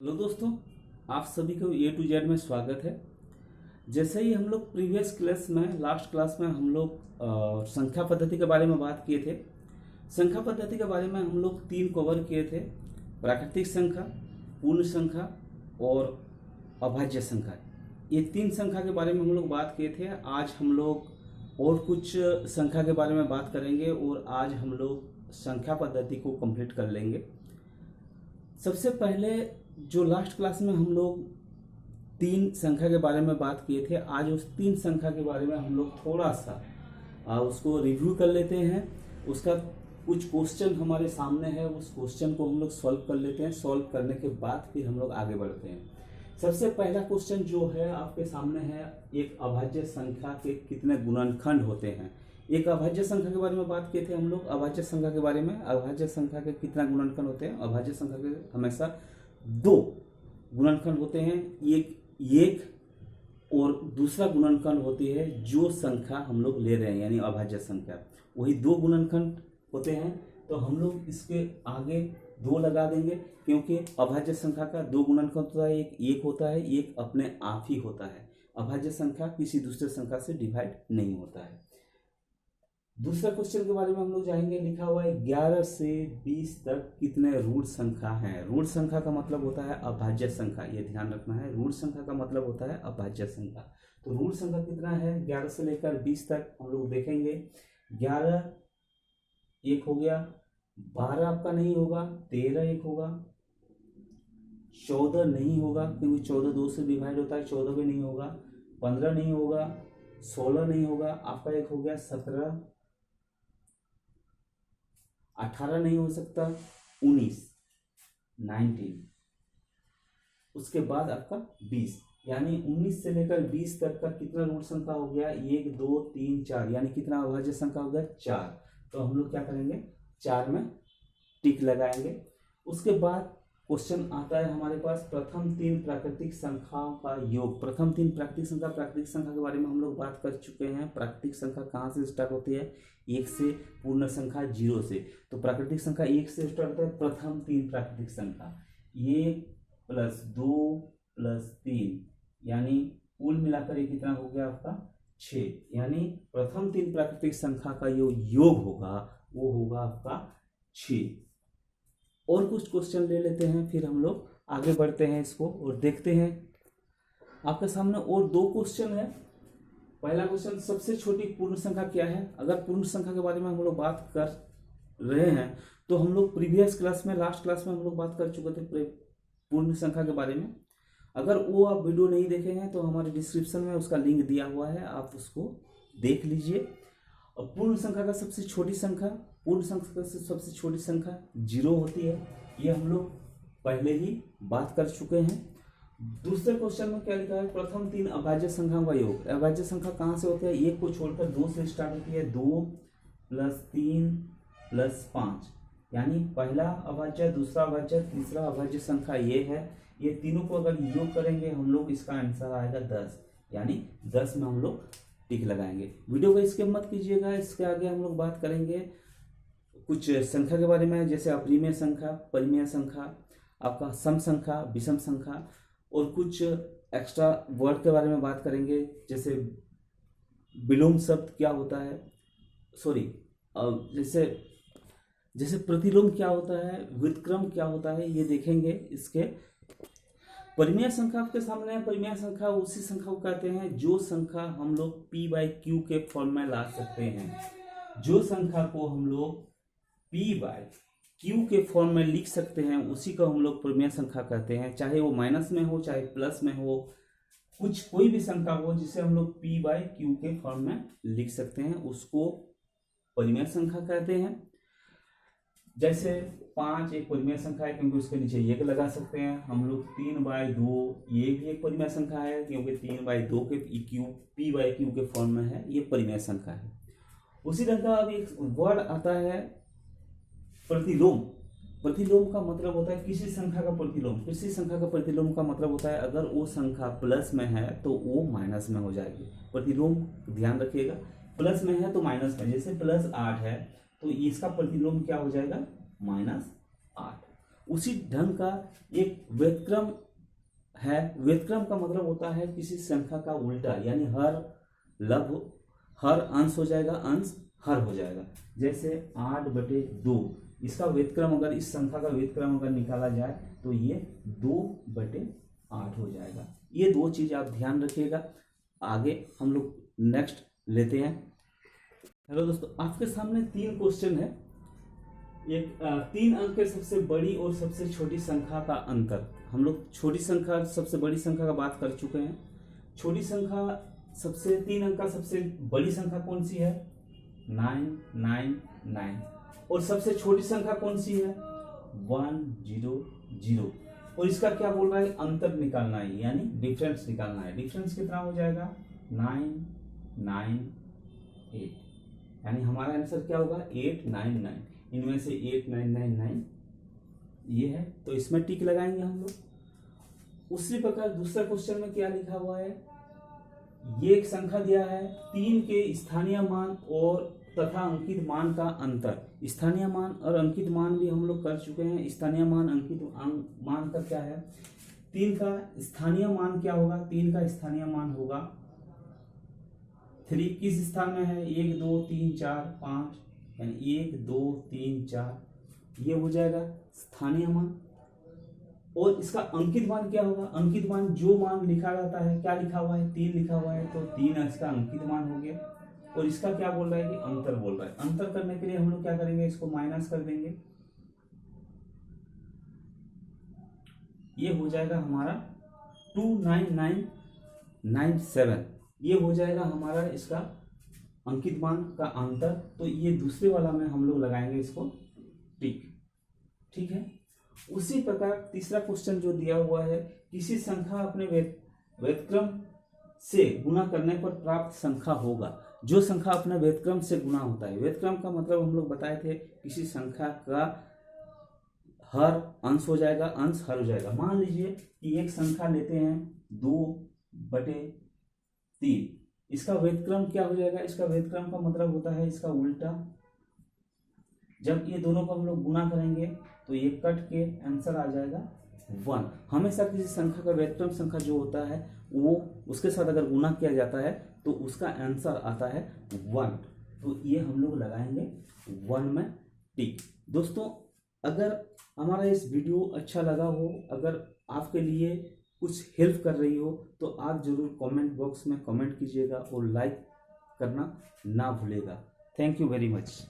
Hello दोस्तों, आप सभी को ए टू जेड में स्वागत है। जैसे ही हम लोग प्रीवियस क्लास में लास्ट क्लास में हम लोग संख्या पद्धति के बारे में बात किए थे। संख्या पद्धति के बारे में हम लोग तीन कवर किए थे: प्राकृतिक संख्या, पूर्ण संख्या और अभाज्य संख्या। ये तीन संख्या के बारे में हम लोग बात किए थे। आज हम लोग और कुछ संख्या के बारे में बात करेंगे और आज हम लोग संख्या पद्धति को कंप्लीट कर लेंगे। सबसे पहले जो लास्ट क्लास में हम लोग तीन संख्या के बारे में बात किए थे, आज उस तीन संख्या के बारे में हम लोग थोड़ा सा उसको रिव्यू कर लेते हैं। उसका कुछ क्वेश्चन हमारे सामने है, उस क्वेश्चन को हम लोग सॉल्व कर लेते हैं। सॉल्व करने के बाद फिर हम लोग आगे बढ़ते हैं। सबसे पहला क्वेश्चन जो है आपके सामने है, एक अभाज्य संख्या के कितने गुणनखंड होते हैं। एक अभाज्य संख्या के बारे में बात किए थे हम लोग। अभाज्य संख्या के बारे में, अभाज्य संख्या के कितना गुणनखंड होते हैं। अभाज्य संख्या के हमेशा दो गुणनखंड होते हैं, एक और दूसरा गुणनखंड होती है जो संख्या हम लोग ले रहे हैं, यानी अभाज्य संख्या, वही दो गुणनखंड होते हैं। तो हम लोग इसके आगे दो लगा देंगे, क्योंकि अभाज्य संख्या का दो गुणनखंड होता है, एक होता है, एक अपने आप ही होता है। अभाज्य संख्या किसी दूसरे संख्या से डिवाइड नहीं होता है। दूसरा क्वेश्चन के बारे में हम लोग जाएंगे। लिखा हुआ है 11 से 20 तक कितने रूट संख्या हैं। रूट संख्या का मतलब होता है अभाज्य संख्या, ये ध्यान रखना है। रूट संख्या का मतलब होता है अभाज्य संख्या। तो रूट संख्या कितना है 11 से लेकर 20 तक हम लोग देखेंगे। 11 एक हो गया, 12 आपका नहीं होगा, 13 एक होगा, 14 नहीं होगा क्योंकि 14 2 से डिवाइड होता है, 14 भी नहीं होगा, 15 नहीं होगा, 16 नहीं होगा, आपका एक हो गया 17, 18 नहीं हो सकता, 19, उसके बाद आपका 20, यानी 19 से लेकर 20 तक का कितना रूट संख्या हो गया 1 2 3 4, यानी कितना अभाज्य संख्या हो गया 4। तो हम लोग क्या करेंगे, 4 में टिक लगाएंगे। उसके बाद क्वेश्चन आता है हमारे पास प्रथम तीन प्राकृतिक संख्याओं का योग। प्रथम तीन प्राकृतिक संख्या के बारे में हम लोग बात कर चुके हैं। प्राकृतिक संख्या कहाँ से स्टार्ट होती है, 1 से, पूर्ण संख्या 0 से। तो प्राकृतिक संख्या 1 से स्टार्ट होता है। प्रथम तीन प्राकृतिक संख्या 1 + 2 + 3, यानी कुल मिलाकर ये कितना हो गया आपका 6, यानी प्रथम तीन प्राकृतिक संख्या का जो योग होगा वो होगा आपका 6। और कुछ क्वेश्चन ले लेते हैं, फिर हम लोग आगे बढ़ते हैं इसको और देखते हैं। आपके सामने और दो क्वेश्चन है। पहला क्वेश्चन, सबसे छोटी पूर्ण संख्या क्या है। अगर पूर्ण संख्या के बारे में हम लोग बात कर रहे हैं तो हम लोग प्रीवियस क्लास में, लास्ट क्लास में हम लोग बात कर चुके थे पूर्ण संख्या के बारे में। अगर वो आप वीडियो नहीं देखे हैं तो हमारे डिस्क्रिप्शन में उसका लिंक दिया हुआ है, आप उसको देख लीजिए। और पूर्ण संख्या का सबसे छोटी संख्या, पूर्ण संख्या से सबसे छोटी संख्या 0 होती है। ये हम लोग पहले ही बात कर चुके हैं। दूसरे क्वेश्चन में क्या लिखा है, प्रथम तीन अभाज्य संख्याओं का योग। अभाज्य संख्या कहाँ से होती है, 1 को छोड़कर 2 से स्टार्ट होती है। 2 + 3 + 5, यानी पहला अभाज्य, दूसरा अभाज्य, तीसरा अभाज्य संख्या ये है। ये तीनों को अगर योग करेंगे हम लोग, इसका आंसर आएगा 10, यानी 10 में हम लोग टिक लगाएंगे। वीडियो को स्किप मत कीजिएगा। इसके आगे हम लोग बात करेंगे कुछ संख्या के बारे में, जैसे अपरिमेय संख्या, परिमेय संख्या, आपका सम संख्या, विषम संख्या, और कुछ एक्स्ट्रा वर्ड के बारे में बात करेंगे, जैसे विलोम शब्द क्या होता है, जैसे प्रतिलोम क्या होता है, व्युत्क्रम क्या होता है, ये देखेंगे। इसके परिमेय संख्या आपके सामने है। परिमेय संख्या उसी संख्या को कहते हैं जो संख्या हम लोग p/q के फॉर्म में ला सकते हैं। जो संख्या को हम लोग p/q के फॉर्म में लिख सकते हैं उसी को हम लोग परिमेय संख्या कहते हैं। चाहे वो माइनस में हो, चाहे प्लस में हो, कोई भी संख्या हो जिसे हम लोग p/q के फॉर्म में लिख सकते हैं, उसको परिमेय संख्या कहते हैं। जैसे 5 एक परिमेय संख्या है क्योंकि उसके नीचे 1 लगा सकते हैं हम लोग। 3/2 ये भी एक परिमेय संख्या है क्योंकि 3/2 के p/q के फॉर्म में है, ये परिमेय संख्या है। उसी तरह का अब एक वर्ड आता है प्रतिलोम। प्रतिलोम का मतलब होता है किसी संख्या का प्रतिलोम। किसी संख्या का प्रतिलोम का मतलब होता है अगर वो संख्या प्लस में है तो वो माइनस में हो जाएगी। प्रतिलोम ध्यान रखिएगा, प्लस में है तो माइनस में। जैसे +8 है तो इसका प्रतिलोम क्या हो जाएगा, -8। उसी ढंग का एक व्युत्क्रम है। व्युत्क्रम का मतलब होता है किसी संख्या का उल्टा, यानी हर अंश हो जाएगा, अंश हर हो जाएगा। जैसे 8/2, इसका व्युत्क्रम अगर इस संख्या का व्युत्क्रम अगर निकाला जाए तो ये 2/8 हो जाएगा। ये दो चीज आप ध्यान रखिएगा। आगे हम लोग नेक्स्ट लेते हैं। हेलो दोस्तों, आपके सामने 3 क्वेश्चन है। एक 3 अंक के सबसे बड़ी और सबसे छोटी संख्या का अंतर। हम लोग छोटी संख्या सबसे बड़ी संख्या का बात कर चुके हैं। छोटी संख्या सबसे 3 अंक का सबसे बड़ी संख्या कौन सी है? 999। और सबसे छोटी संख्या कौन सी है? 100। और इसका क्या बोल रहा है? अंतर निकालना है, यानी डिफरेंस निकालना है। डिफरेंस कितना हो जाएगा? 998। यानी हमारा आंसर क्या होगा? 899। इनमें से 8999 ये है, तो इसमें टिक लगाएंगे हम लोग। उसी प्रकार दूसरा क्वेश्चन में क्या लिखा हुआ है? ये एक संख्या दिया है, 3 के स्थानीय मान और तथा अंकित मान का अंतर। स्थानीय मान और अंकित मान भी हम लोग कर चुके हैं। स्थानीय मान अंकित मान का क्या है? 3 का स्थानीय मान क्या होगा? 3 का स्थानीय मान होगा 3 किस स्थान में है? 1 2 3 4 5, यानी 1 2 3 4 ये हो जाएगा स्थानीय मान। और इसका अंकित मान क्या होगा? अंकित मान जो मान लिखा जाता है, क्या लिखा हुआ है? 3 लिखा हुआ है, तो 3 इसका अंकित मान हो गया। और इसका क्या बोल रहा है कि अंतर बोल रहा है। अंतर करने के लिए हम लोग क्या करेंगे? इसको माइनस कर देंगे। ये हो जाएगा हमारा 29997। ये हो जाएगा हमारा इसका अंकित मान का अंतर। तो ये दूसरे वाला में हम लोग लगाएंगे इसको टिक। ठीक है। उसी प्रकार तीसरा क्वेश्चन जो दिया हुआ है, किसी संख्या अपने व्युत्क्रम से गुणा करने पर प्राप्त संख्या होगा। जो संख्या अपने व्युत्क्रम से गुणा होता है, व्युत्क्रम का मतलब हम लोग बताए थे, किसी संख्या का हर अंश हो जाएगा, अंश हर हो जाएगा। मान लीजिए कि एक संख्या लेते हैं 2/3, इसका व्युत्क्रम क्या हो जाएगा? इसका व्युत्क्रम का मतलब होता है इसका उल्टा। जब ये दोनों को हम लोग गुणा करेंगे तो ये कट के आंसर आ जाएगा 1। हमेशा किसी संख्या का व्युत्क्रम संख्या जो होता है वो उसके साथ अगर गुणा किया जाता है तो उसका आंसर आता है 1। तो ये हम लोग लगाएंगे 1 में टिक। दोस्तों, अगर हमारा इस वीडियो अच्छा लगा हो, अगर आपके लिए कुछ हेल्प कर रही हो, तो आप जरूर कमेंट बॉक्स में कमेंट कीजिएगा और लाइक करना ना भूलेगा। Thank you very much.